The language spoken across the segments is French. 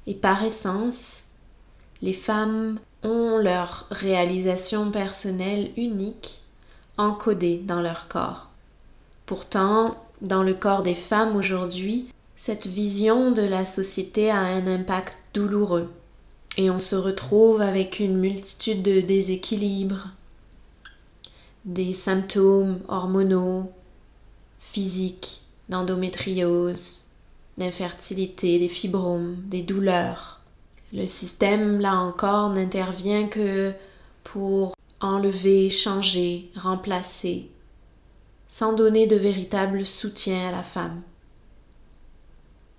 Et par essence, les femmes ont leur réalisation personnelle unique encodée dans leur corps. Pourtant, dans le corps des femmes aujourd'hui, cette vision de la société a un impact douloureux et on se retrouve avec une multitude de déséquilibres, des symptômes hormonaux, physiques, l'endométriose, l'infertilité, des fibromes, des douleurs. Le système, là encore, n'intervient que pour enlever, changer, remplacer, sans donner de véritable soutien à la femme,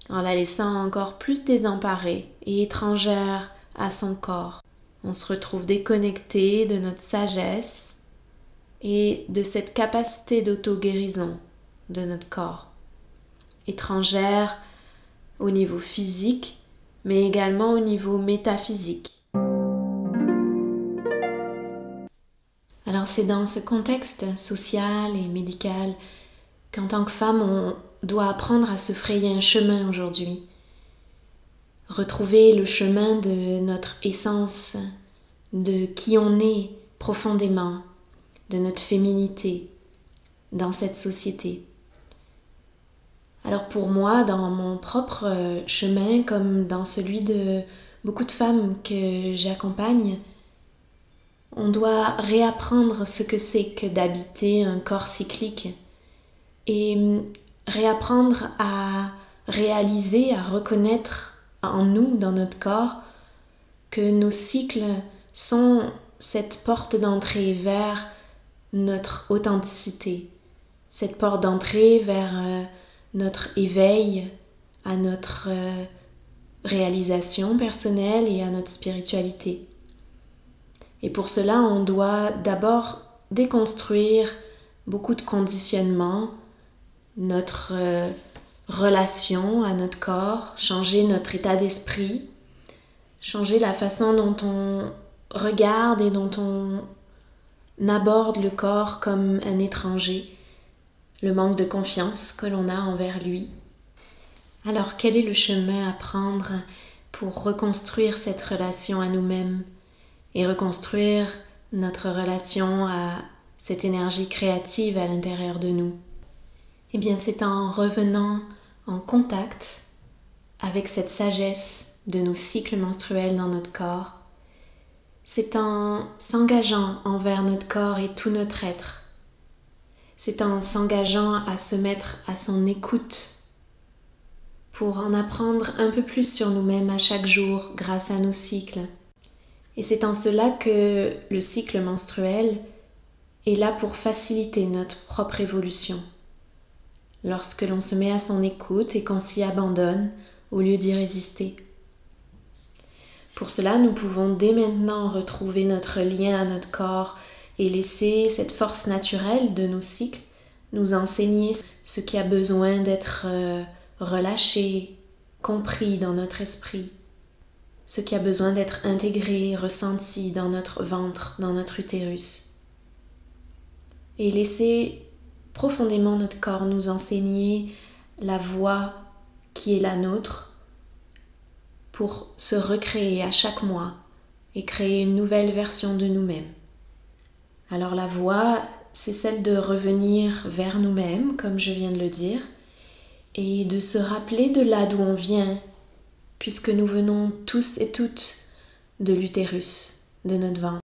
en la laissant encore plus désemparée et étrangère à son corps. On se retrouve déconnecté de notre sagesse et de cette capacité d'auto-guérison de notre corps, étrangère au niveau physique, mais également au niveau métaphysique. Alors c'est dans ce contexte social et médical qu'en tant que femme, on doit apprendre à se frayer un chemin aujourd'hui. Retrouver le chemin de notre essence, de qui on est profondément, de notre féminité dans cette société. Alors pour moi, dans mon propre chemin, comme dans celui de beaucoup de femmes que j'accompagne, on doit réapprendre ce que c'est que d'habiter un corps cyclique et réapprendre à réaliser, à reconnaître en nous, dans notre corps, que nos cycles sont cette porte d'entrée vers notre authenticité, cette porte d'entrée vers notre éveil à notre réalisation personnelle et à notre spiritualité. Et pour cela, on doit d'abord déconstruire beaucoup de conditionnements, notre relation à notre corps, changer notre état d'esprit, changer la façon dont on regarde et dont on aborde le corps comme un étranger, le manque de confiance que l'on a envers lui. Alors, quel est le chemin à prendre pour reconstruire cette relation à nous-mêmes et reconstruire notre relation à cette énergie créative à l'intérieur de nous? Eh bien, c'est en revenant en contact avec cette sagesse de nos cycles menstruels dans notre corps. C'est en s'engageant envers notre corps et tout notre être. C'est en s'engageant à se mettre à son écoute pour en apprendre un peu plus sur nous-mêmes à chaque jour grâce à nos cycles. Et c'est en cela que le cycle menstruel est là pour faciliter notre propre évolution. Lorsque l'on se met à son écoute et qu'on s'y abandonne au lieu d'y résister. Pour cela, nous pouvons dès maintenant retrouver notre lien à notre corps et laisser cette force naturelle de nos cycles nous enseigner ce qui a besoin d'être relâché, compris dans notre esprit, ce qui a besoin d'être intégré, ressenti dans notre ventre, dans notre utérus. Et laisser profondément notre corps nous enseigner la voie qui est la nôtre pour se recréer à chaque mois et créer une nouvelle version de nous-mêmes. Alors la voie, c'est celle de revenir vers nous-mêmes, comme je viens de le dire, et de se rappeler de là d'où on vient, puisque nous venons tous et toutes de l'utérus, de notre ventre.